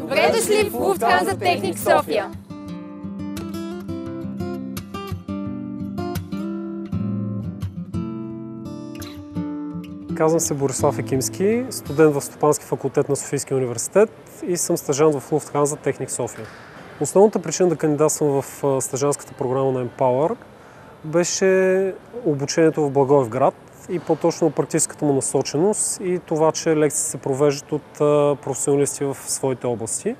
Добре дошли в Lufthansa Technik София! Казвам се Борислав Екимски, студент в Стопански факултет на Софийския университет и съм стажант в Lufthansa Technik София. Основната причина да кандидатствам в стажанската програма на Empower беше обучението в Благоевград и по-точно практическата му насоченост и това, че лекции се провеждат от професионалисти в своите области.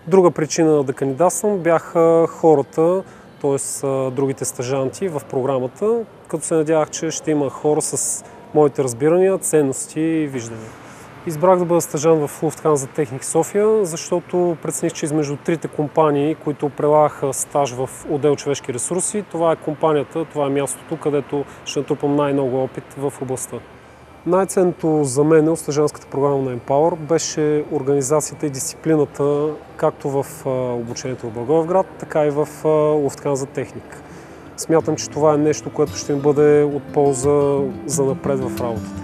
Друга причина да кандидатствам бяха хората, т.е. другите стажанти в програмата, като се надявах, че ще има хора с моите разбирания, ценности и виждания. Избрах да бъда стажант в Lufthansa Technik София, защото прецених, че измежду трите компании, които прилагаха стаж в отдел човешки ресурси, това е компанията, това е мястото, където ще натрупам най-много опит в областта. Най-ценното за мен от стажанската програма на Empower беше организацията и дисциплината, както в обучението в Благоевград, така и в Lufthansa Technik. Смятам, че това е нещо, което ще им бъде от полза за напред в работата.